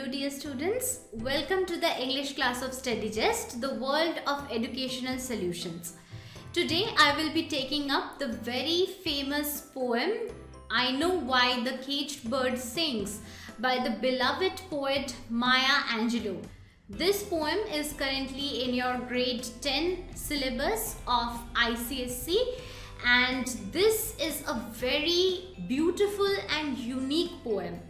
Hello dear students, welcome to the English class of Studyzest, the world of educational solutions. Today I will be taking up the very famous poem I Know Why the Caged Bird Sings by the beloved poet Maya Angelou. This poem is currently in your grade 10 syllabus of ICSE, and this is a very beautiful and unique poem.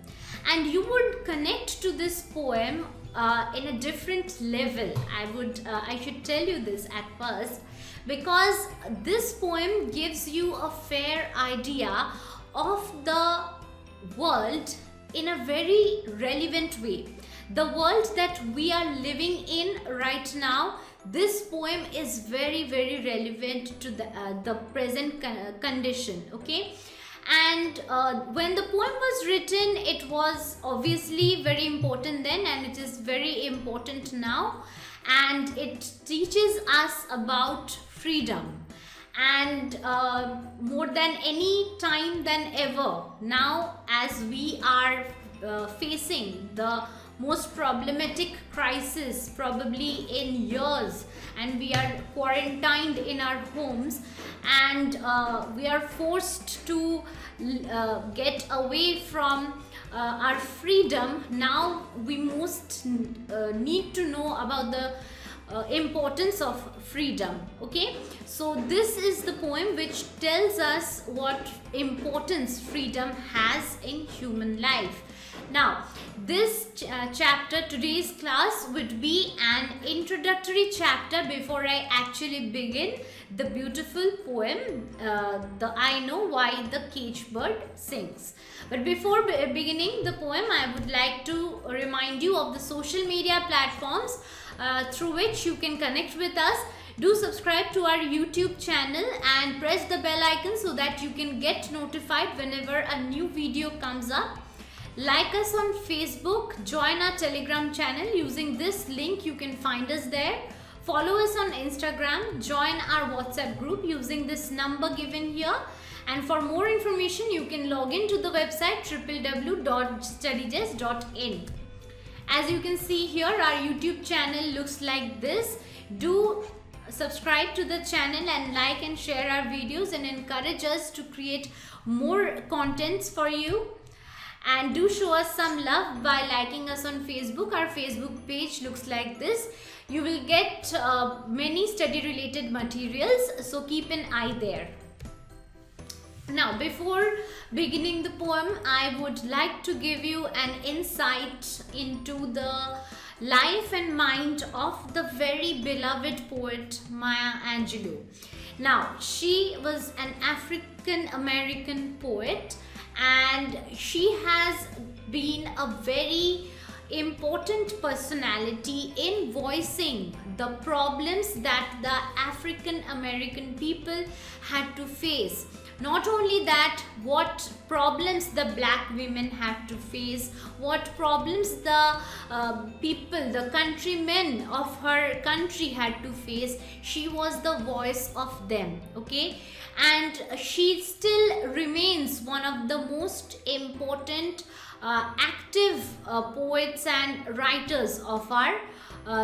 And you would connect to this poem in a different level. I should tell you this at first, because this poem gives you a fair idea of the world in a very relevant way. The world that we are living in right now, this poem is very relevant to the present condition, okay? And when the poem was written, it was obviously very important then, and it is very important now, and it teaches us about freedom. And more than any time than ever, now as we are facing the most problematic crisis probably in years, and we are quarantined in our homes, and we are forced to get away from our freedom. Now we most need to know about the importance of freedom, okay? So this is the poem which tells us what importance freedom has in human life. Now, this chapter, today's class, would be an introductory chapter before I actually begin the beautiful poem, the I Know Why the Caged Bird Sings. But before beginning the poem, I would like to remind you of the social media platforms through which you can connect with us. Do subscribe to our YouTube channel and press the bell icon so that you can get notified whenever a new video comes up. Like us on Facebook, join our Telegram channel. Using this link, you can find us there. Follow us on Instagram, join our WhatsApp group using this number given here. And for more information, you can log into the website www.studyzest.in. As you can see here, our YouTube channel looks like this. Do subscribe to the channel and like and share our videos and encourage us to create more contents for you. And do show us some love by liking us on Facebook. Our Facebook page looks like this. You will get many study related materials, so keep an eye there. Now, before beginning the poem, I would like to give you an insight into the life and mind of the very beloved poet Maya Angelou. Now, she was an African American poet, and she has been a very important personality in voicing the problems that the African American people had to face. Not only that, what problems the black women had to face, what problems the people, the countrymen of her country had to face, she was the voice of them, okay? And she still remains one of the most important active poets and writers of our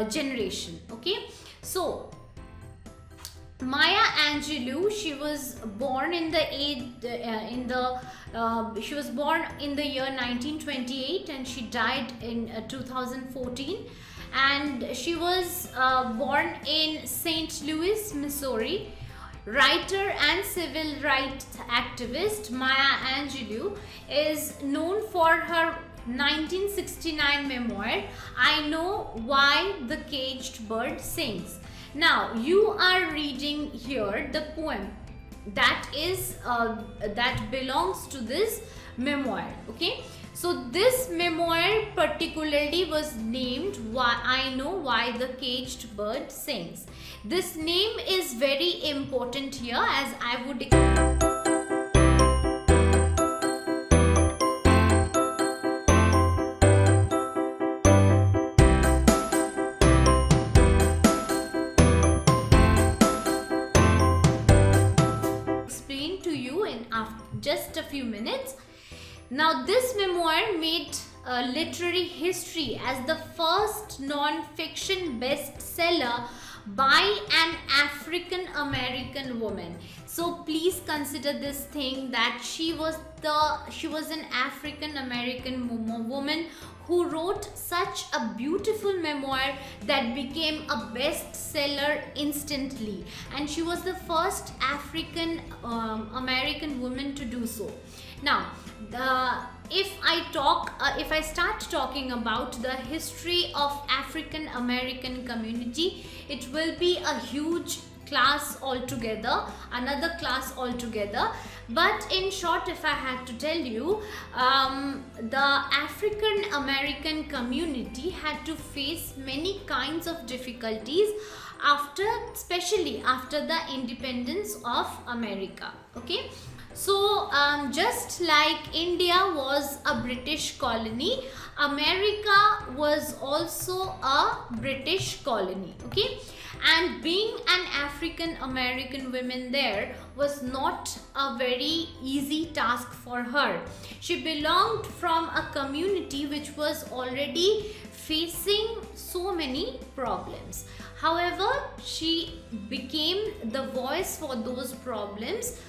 generation, okay? So Maya Angelou, she was born in the year 1928, and she died in 2014, and she was born in St. Louis, Missouri. Writer and civil rights activist Maya Angelou is known for her 1969 memoir, I Know Why the Caged Bird Sings. Now, you are reading here the poem that belongs to this memoir, okay? So this memoir particularly was named I Know Why the Caged Bird Sings. This name is very important here, as I would explain to you in just a few minutes. Now, this memoir made literary history as the first non-fiction bestseller by an African American woman. So please consider this thing, that she was an African American woman who wrote such a beautiful memoir that became a bestseller instantly, and she was the first African American woman to do so. Now, if I start talking about the history of African American community, it will be a huge class altogether, another class altogether. But in short, if I had to tell you, the African American community had to face many kinds of difficulties especially after the independence of America. Okay. So just like India was a British colony, America was also a British colony. Okay, and being an African American woman there was not a very easy task for her. She belonged from a community which was already facing so many problems. However, she became the voice for those problems.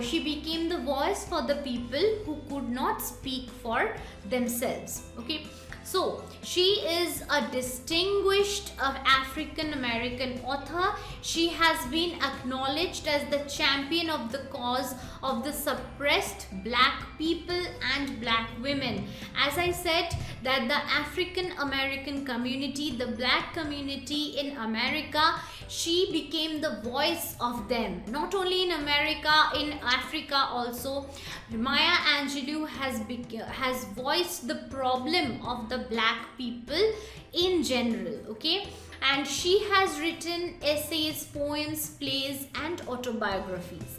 She became the voice for the people who could not speak for themselves. Okay, so she is a distinguished African American author. She has been acknowledged as the champion of the cause of the suppressed black people and black women. As I said, that the African American community, the black community in America, she became the voice of them. Not only in America, in Africa also, Maya Angelou has voiced the problem of the black people in general. Okay, and she has written essays, poems, plays and autobiographies.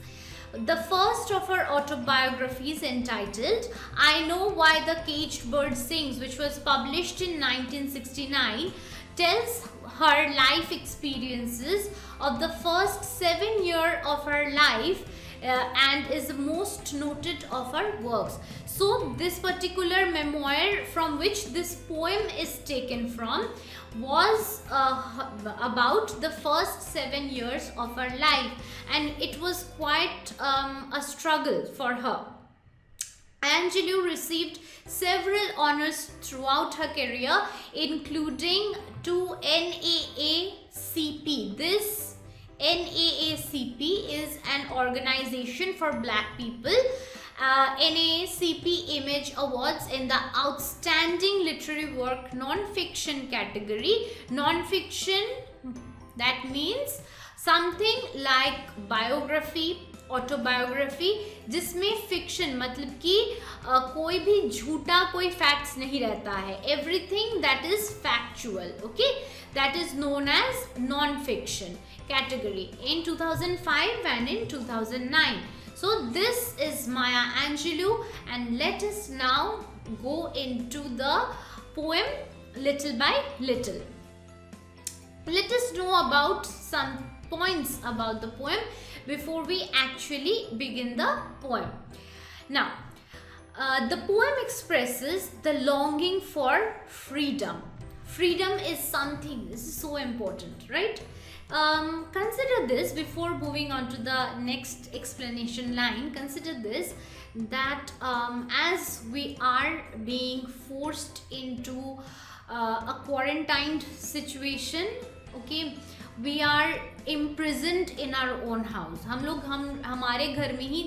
The first of her autobiographies, entitled I Know Why the Caged Bird Sings, which was published in 1969, tells her life experiences of the first 7 years of her life and is the most noted of her works. So this particular memoir from which this poem is taken from was about the first 7 years of her life, and it was quite a struggle for her. Angelou received several honors throughout her career, including 2 NAACP. This NAACP is an organization for black people. NAACP Image Awards in the Outstanding Literary Work Non-Fiction category. Non-fiction, that means something like biography, autobiography, जिसमें fiction मतलब कि कोई भी झूठा कोई facts नहीं रहता है, everything that is factual. Okay, that is known as non fiction category in 2005 and in 2009. So this is Maya Angelou, and let us now go into the poem little by little. Let us know about some points about the poem before we actually begin the poem. Now, the poem expresses the longing for freedom. Freedom is something, this is so important, right? Consider this before moving on to the next explanation line. Consider this, that as we are being forced into a quarantined situation, okay, we are imprisoned in our own house. हम हमारे घर में ही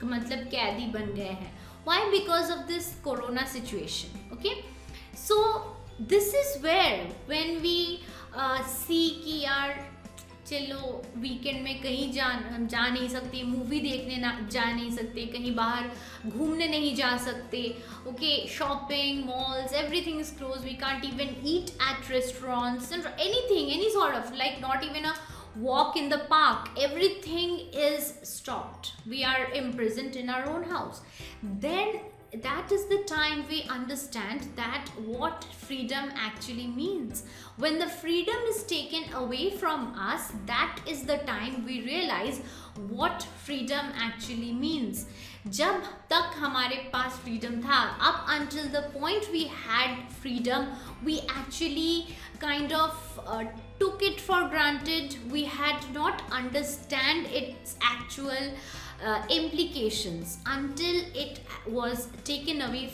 मतलब कैदी बन गए हैं. Why? Because of this corona situation. Okay, so this is where when we see कि यार चलो वीकेंड में कहीं जा नहीं सकते, मूवी देखने जा नहीं सकते, कहीं बाहर घूमने नहीं जा सकते. Okay, shopping, malls, everything is close. We can't even eat at restaurants and anything, any sort of like not even a walk in the park. Everything is stopped. We are imprisoned in our own house. Then that is the time we understand that what freedom actually means. When the freedom is taken away from us, that is the time we realize what freedom actually means. जब तक हमारे पास freedom था, up until the point we had freedom, we actually kind of took it for granted. We had not understand its actual implications until it was taken away